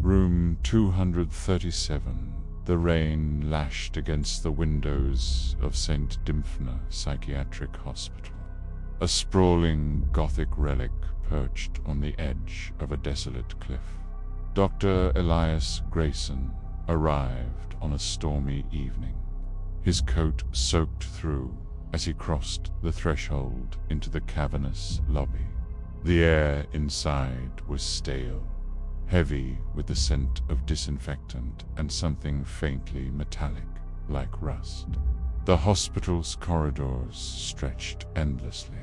Room 237. The rain lashed against the windows of St. Dymphna Psychiatric Hospital, a sprawling Gothic relic perched on the edge of a desolate cliff. Dr. Elias Grayson arrived on a stormy evening, his coat soaked through as he crossed the threshold into the cavernous lobby. The air inside was stale, heavy with the scent of disinfectant and something faintly metallic like rust. The hospital's corridors stretched endlessly,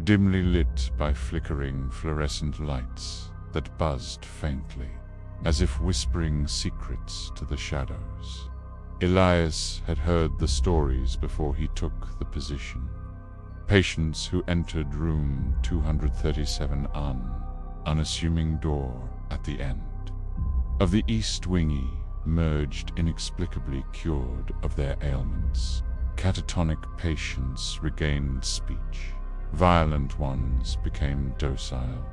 dimly lit by flickering fluorescent lights that buzzed faintly, as if whispering secrets to the shadows. Elias had heard the stories before he took the position. Patients who entered room 237 unassuming door at the end of the east wingy emerged inexplicably cured of their ailments. Catatonic patients regained speech, violent ones became docile,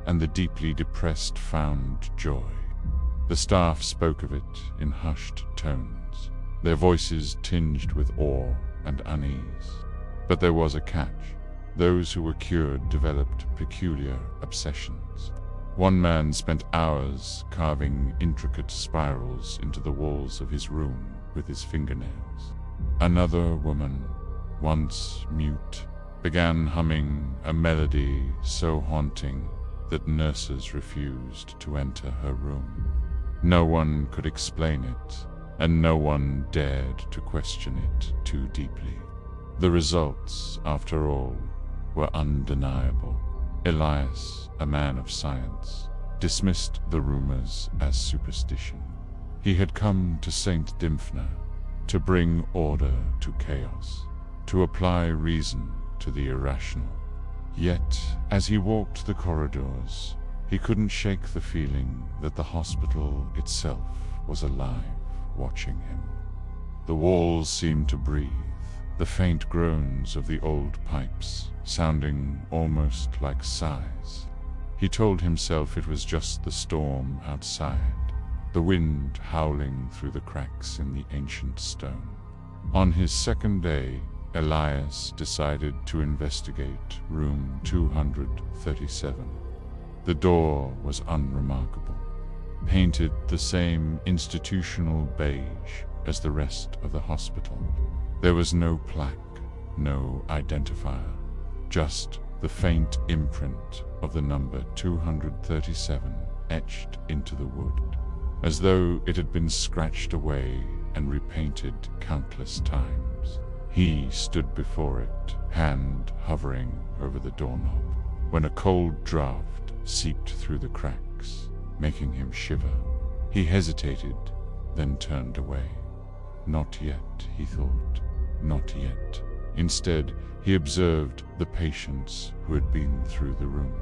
and the deeply depressed found joy. The staff spoke of it in hushed tones, their voices tinged with awe and unease. But there was a catch. Those who were cured developed peculiar obsessions. One man spent hours carving intricate spirals into the walls of his room with his fingernails. Another woman, once mute, began humming a melody so haunting that nurses refused to enter her room. No one could explain it, and no one dared to question it too deeply. The results, after all, were undeniable. Elias, a man of science, dismissed the rumors as superstition. He had come to St. Dymphna to bring order to chaos, to apply reason to the irrational. Yet, as he walked the corridors, he couldn't shake the feeling that the hospital itself was alive, watching him. The walls seemed to breathe, the faint groans of the old pipes sounding almost like sighs. He told himself it was just the storm outside, the wind howling through the cracks in the ancient stone. On his second day, Elias decided to investigate room 237. The door was unremarkable, painted the same institutional beige as the rest of the hospital. There was no plaque, no identifier, just the faint imprint of the number 237 etched into the wood, as though it had been scratched away and repainted countless times. He stood before it, hand hovering over the doorknob, when a cold draught seeped through the cracks, making him shiver. He hesitated, then turned away. Not yet, he thought, not yet. Instead, he observed the patients who had been through the room.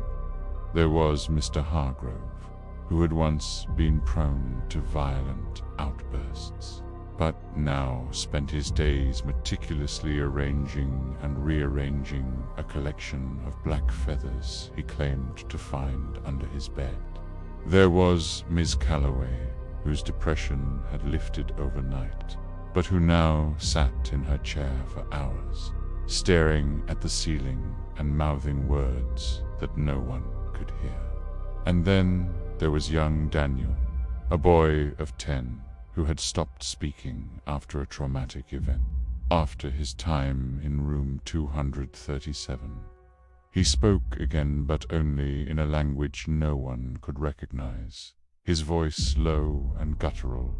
There was Mr. Hargrove, who had once been prone to violent outbursts, but now spent his days meticulously arranging and rearranging a collection of black feathers he claimed to find under his bed. There was Miss Calloway, whose depression had lifted overnight, but who now sat in her chair for hours, staring at the ceiling and mouthing words that no one could hear. And then there was young Daniel, a boy of 10, who had stopped speaking after a traumatic event. After his time in room 237, he spoke again, but only in a language no one could recognize, his voice low and guttural,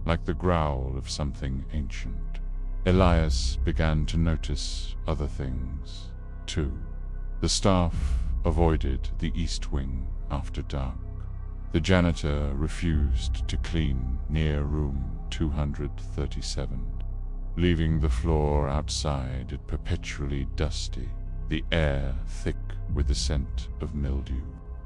like the growl of something ancient. Elias began to notice other things, too. The staff avoided the east wing after dark. The janitor refused to clean near room 237, leaving the floor outside perpetually dusty, the air thick with the scent of mildew.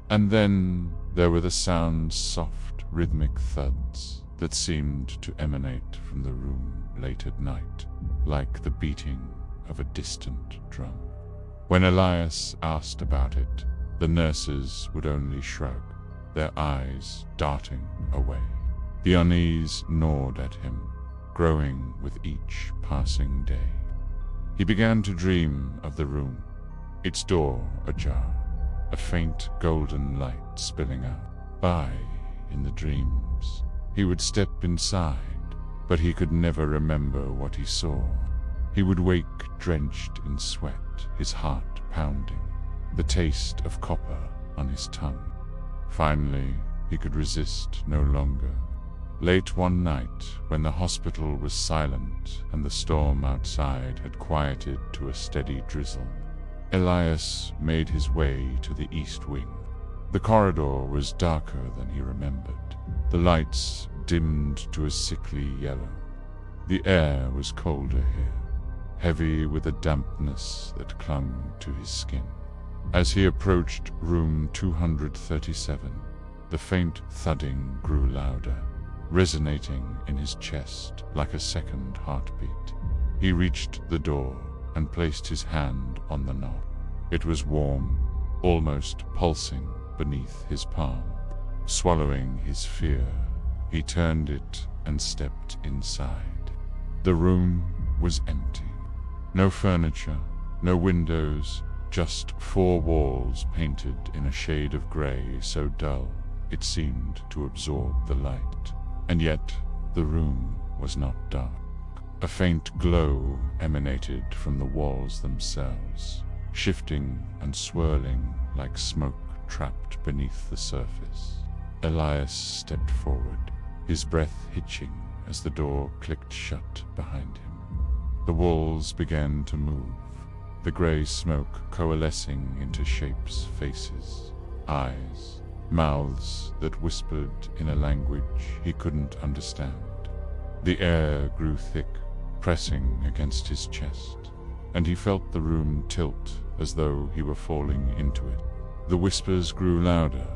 And then there were the sounds, soft, rhythmic thuds that seemed to emanate from the room late at night, like the beating of a distant drum. When Elias asked about it, the nurses would only shrug. their eyes darting away. The unease gnawed at him, growing with each passing day. He began to dream of the room, its door ajar, a faint golden light spilling out. In the dreams, he would step inside, but he could never remember what he saw. He would wake drenched in sweat, his heart pounding, the taste of copper on his tongue. Finally, he could resist no longer. Late one night, when the hospital was silent and the storm outside had quieted to a steady drizzle, Elias made his way to the east wing. The corridor was darker than he remembered, the lights dimmed to a sickly yellow. The air was colder here, heavy with a dampness that clung to his skin. As he approached room 237, the faint thudding grew louder, resonating in his chest like a second heartbeat. He reached the door and placed his hand on the knob. It was warm, almost pulsing beneath his palm. Swallowing his fear, he turned it and stepped inside. The room was empty. No furniture, no windows, just four walls painted in a shade of gray so dull it seemed to absorb the light. And yet the room was not dark. A faint glow emanated from the walls themselves, shifting and swirling like smoke trapped beneath the surface. Elias stepped forward, his breath hitching as the door clicked shut behind him. The walls began to move, the gray smoke coalescing into shapes, faces, eyes, mouths that whispered in a language he couldn't understand. The air grew thick, pressing against his chest, and he felt the room tilt as though he were falling into it. The whispers grew louder,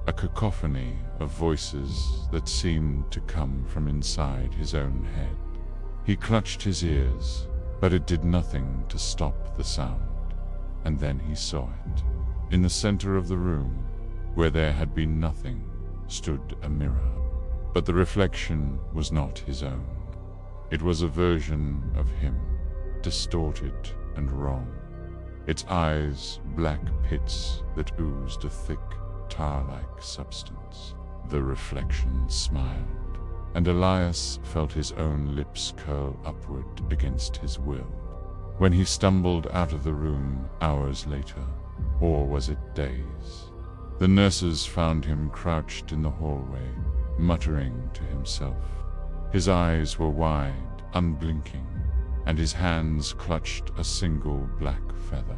a cacophony of voices that seemed to come from inside his own head. He clutched his ears, but it did nothing to stop the sound. And then he saw it. In the center of the room, where there had been nothing, stood a mirror. But the reflection was not his own. It was a version of him, distorted and wrong. Its eyes black pits that oozed a thick, tar-like substance. The reflection smiled, and Elias felt his own lips curl upward against his will. When he stumbled out of the room hours later, or was it days, the nurses found him crouched in the hallway, muttering to himself. His eyes were wide, unblinking, and his hands clutched a single black feather.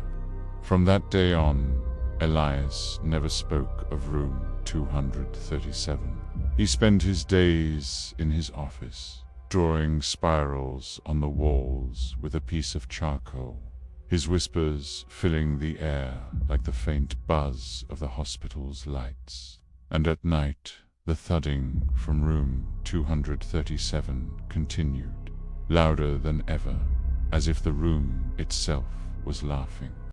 From that day on, Elias never spoke of room 237. He spent his days in his office, drawing spirals on the walls with a piece of charcoal, his whispers filling the air like the faint buzz of the hospital's lights. And at night, the thudding from room 237 continued, louder than ever, as if the room itself was laughing.